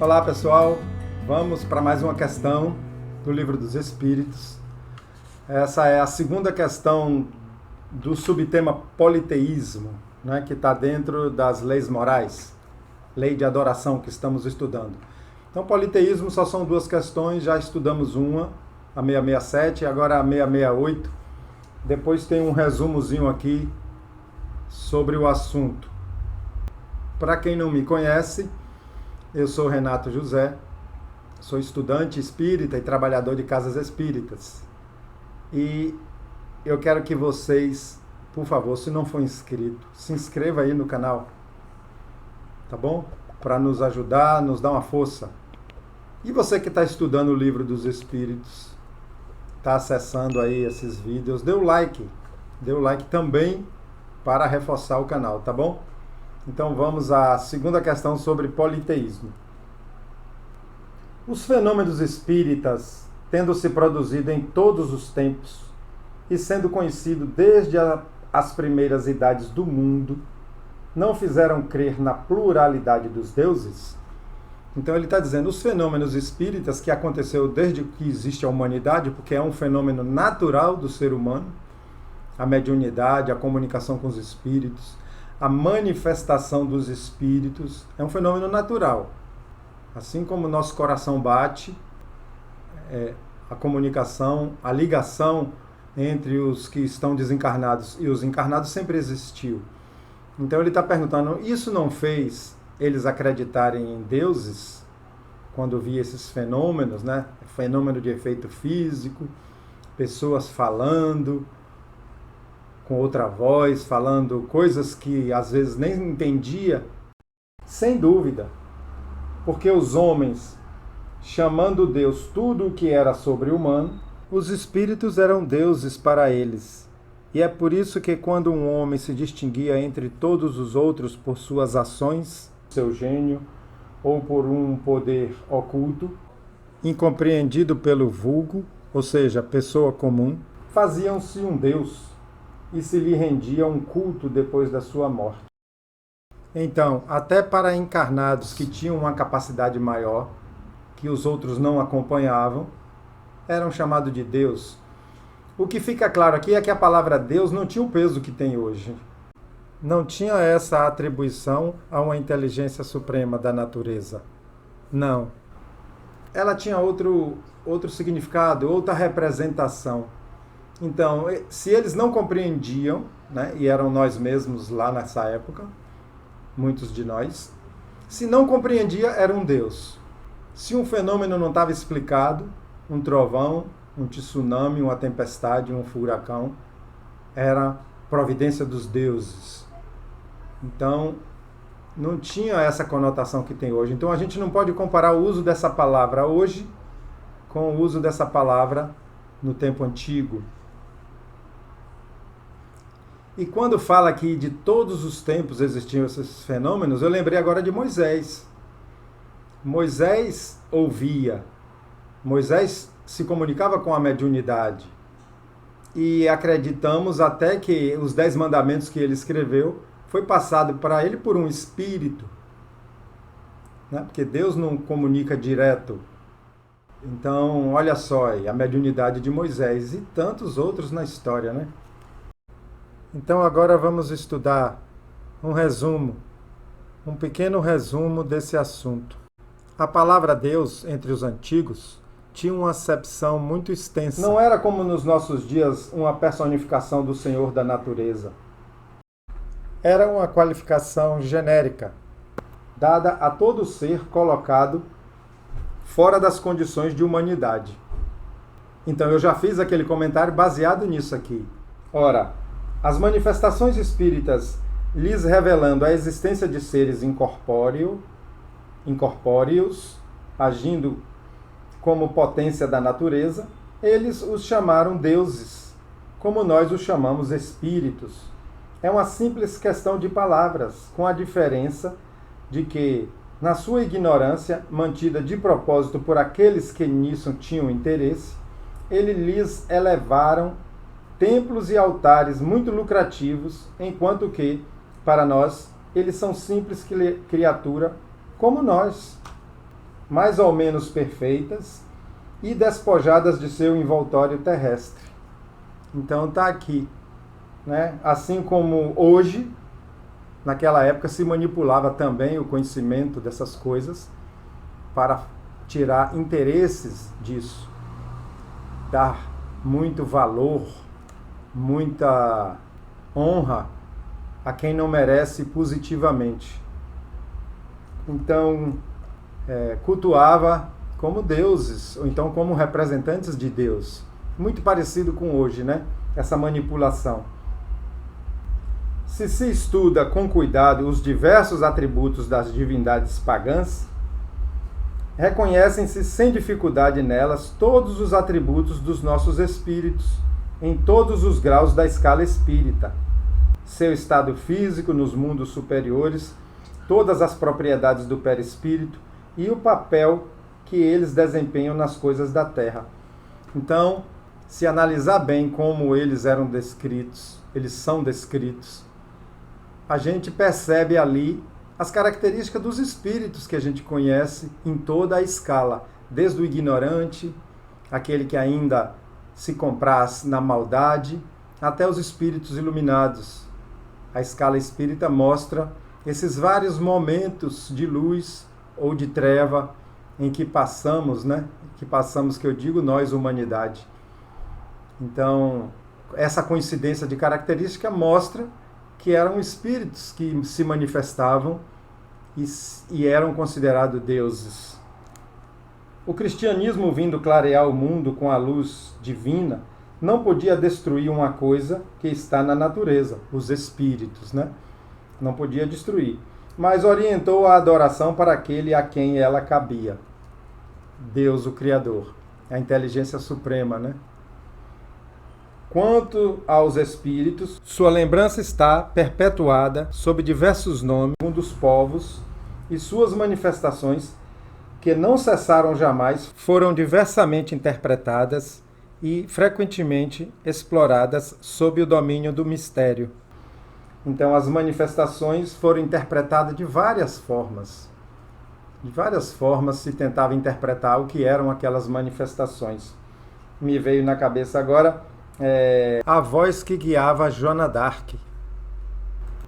Olá pessoal, vamos para mais uma questão do Livro dos Espíritos. Essa é a segunda questão do subtema politeísmo, né, que está dentro das leis morais, lei de adoração que estamos estudando. Então, politeísmo só são duas questões, já estudamos uma, a 667, e agora a 668. Depois tem um resumozinho aqui sobre o assunto. Para quem não me conhece, eu sou Renato José, sou estudante espírita e trabalhador de casas espíritas. E eu quero que vocês, por favor, se não for inscrito, se inscreva aí no canal, tá bom? Para nos ajudar, nos dar uma força. E você que está estudando o Livro dos Espíritos, está acessando aí esses vídeos, dê o like também para reforçar o canal, tá bom? Então vamos à segunda questão sobre politeísmo. Os fenômenos espíritas, tendo se produzido em todos os tempos e sendo conhecido desde as primeiras idades do mundo, não fizeram crer na pluralidade dos deuses? Então ele está dizendo, os fenômenos espíritas que aconteceu desde que existe a humanidade, porque é um fenômeno natural do ser humano, a mediunidade, a comunicação com os espíritos, a manifestação dos espíritos, é um fenômeno natural. Assim como o nosso coração bate, a comunicação, a ligação entre os que estão desencarnados e os encarnados sempre existiu. Então ele está perguntando, isso não fez eles acreditarem em deuses? Quando via esses fenômenos, né? Fenômeno de efeito físico, pessoas falando com outra voz, falando coisas que às vezes nem entendia, sem dúvida, porque os homens, chamando Deus tudo o que era sobre-humano, os espíritos eram deuses para eles. E é por isso que quando um homem se distinguia entre todos os outros por suas ações, seu gênio, ou por um poder oculto, incompreendido pelo vulgo, ou seja, pessoa comum, faziam-se um Deus e se lhe rendia um culto depois da sua morte. Então, até para encarnados que tinham uma capacidade maior, que os outros não acompanhavam, eram chamados de Deus. O que fica claro aqui é que a palavra Deus não tinha o peso que tem hoje. Não tinha essa atribuição a uma inteligência suprema da natureza. Não. Ela tinha outro significado, outra representação. Então, se eles não compreendiam, né, e eram nós mesmos lá nessa época, muitos de nós, se não compreendia, era um Deus. Se um fenômeno não estava explicado, um trovão, um tsunami, uma tempestade, um furacão, era providência dos deuses. Então, não tinha essa conotação que tem hoje. Então, a gente não pode comparar o uso dessa palavra hoje com o uso dessa palavra no tempo antigo. E quando fala que de todos os tempos existiam esses fenômenos, eu lembrei agora de Moisés. Moisés ouvia, Moisés se comunicava com a mediunidade. E acreditamos até que os 10 mandamentos que ele escreveu foi passado para ele por um espírito, né? Porque Deus não comunica direto. Então, olha só aí, a mediunidade de Moisés e tantos outros na história, né? Então agora vamos estudar um pequeno resumo desse assunto. A palavra Deus, entre os antigos, tinha uma acepção muito extensa. Não era como nos nossos dias uma personificação do Senhor da natureza. Era uma qualificação genérica, dada a todo ser colocado fora das condições de humanidade. Então eu já fiz aquele comentário baseado nisso aqui. Ora, as manifestações espíritas lhes revelando a existência de seres incorpóreos, agindo como potência da natureza, eles os chamaram deuses, como nós os chamamos espíritos. É uma simples questão de palavras, com a diferença de que, na sua ignorância, mantida de propósito por aqueles que nisso tinham interesse, eles lhes elevaram templos e altares muito lucrativos, enquanto que, para nós, eles são simples criatura como nós. mais ou menos perfeitas e despojadas de seu envoltório terrestre. Então está aqui, né? Assim como hoje, naquela época se manipulava também o conhecimento dessas coisas para tirar interesses disso, dar muito valor, muita honra a quem não merece positivamente. Então, cultuava como deuses, ou então como representantes de Deus. Muito parecido com hoje, né? Essa manipulação. Se estuda com cuidado os diversos atributos das divindades pagãs, reconhecem-se sem dificuldade nelas todos os atributos dos nossos espíritos, em todos os graus da escala espírita. Seu estado físico nos mundos superiores, todas as propriedades do perispírito e o papel que eles desempenham nas coisas da terra. Então, se analisar bem como eles eram descritos, eles são descritos, a gente percebe ali as características dos espíritos que a gente conhece em toda a escala, desde o ignorante, aquele que ainda se compraz na maldade, até os espíritos iluminados. A escala espírita mostra esses vários momentos de luz ou de treva em que passamos, né? Que eu digo nós, humanidade. Então, essa coincidência de característica mostra que eram espíritos que se manifestavam e eram considerados deuses. O cristianismo, vindo clarear o mundo com a luz divina, não podia destruir uma coisa que está na natureza, os espíritos, né? Não podia destruir, mas orientou a adoração para aquele a quem ela cabia. Deus, o Criador, a inteligência suprema, né? Quanto aos espíritos, sua lembrança está perpetuada sob diversos nomes dos povos e suas manifestações, que não cessaram jamais, foram diversamente interpretadas e frequentemente exploradas sob o domínio do mistério. Então, as manifestações foram interpretadas de várias formas. De várias formas se tentava interpretar o que eram aquelas manifestações. Me veio na cabeça agora a voz que guiava Joana d'Arc.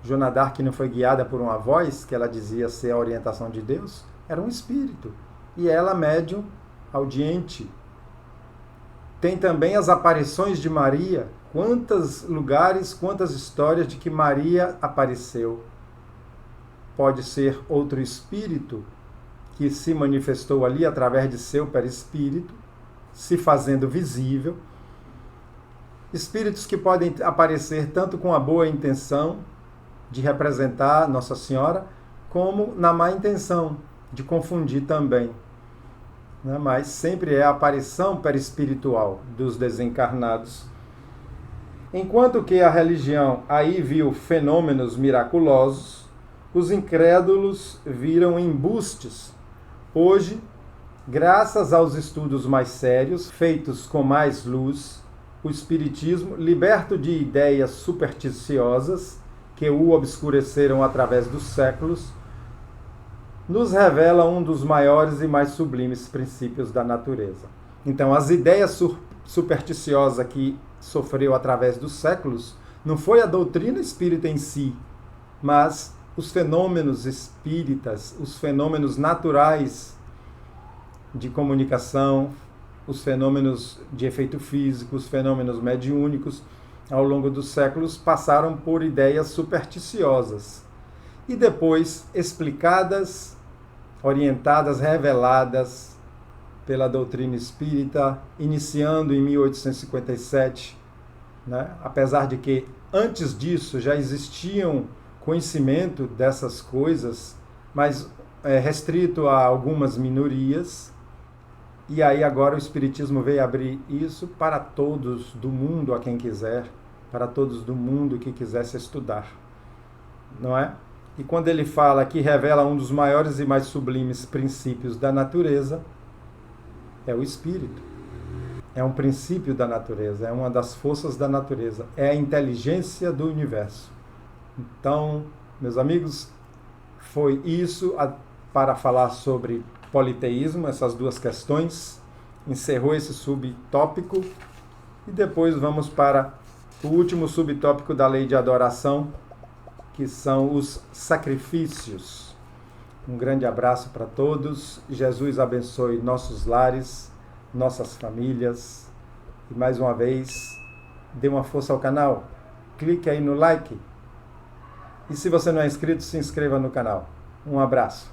Joana d'Arc não foi guiada por uma voz que ela dizia ser a orientação de Deus? Era um espírito. E ela, médium, audiente. Tem também as aparições de Maria. Quantos lugares, quantas histórias de que Maria apareceu. Pode ser outro espírito que se manifestou ali através de seu perispírito, se fazendo visível. Espíritos que podem aparecer tanto com a boa intenção de representar Nossa Senhora, como na má intenção de confundir também. Mas sempre é a aparição perispiritual dos desencarnados. Enquanto que a religião aí viu fenômenos miraculosos, os incrédulos viram embustes. Hoje, graças aos estudos mais sérios, feitos com mais luz, o Espiritismo, liberto de ideias supersticiosas que o obscureceram através dos séculos, nos revela um dos maiores e mais sublimes princípios da natureza. Então, as ideias supersticiosas que sofreu através dos séculos não foi a doutrina espírita em si, mas os fenômenos espíritas, os fenômenos naturais de comunicação, os fenômenos de efeito físico, os fenômenos mediúnicos, ao longo dos séculos, passaram por ideias supersticiosas e depois explicadas, orientadas, reveladas pela doutrina espírita, iniciando em 1857, né? Apesar de que antes disso já existiam conhecimento dessas coisas, mas restrito a algumas minorias. E aí agora o Espiritismo veio abrir isso para todos do mundo, a quem quiser, para todos do mundo que quisesse estudar, não é? E quando ele fala que revela um dos maiores e mais sublimes princípios da natureza, é o Espírito. É um princípio da natureza, é uma das forças da natureza, é a inteligência do universo. Então, meus amigos, foi isso para falar sobre politeísmo, essas duas questões. Encerrou esse subtópico e depois vamos para o último subtópico da lei de adoração, que são os sacrifícios. Um grande abraço para todos. Jesus abençoe nossos lares, nossas famílias. E mais uma vez, dê uma força ao canal. Clique aí no like. E se você não é inscrito, se inscreva no canal. Um abraço.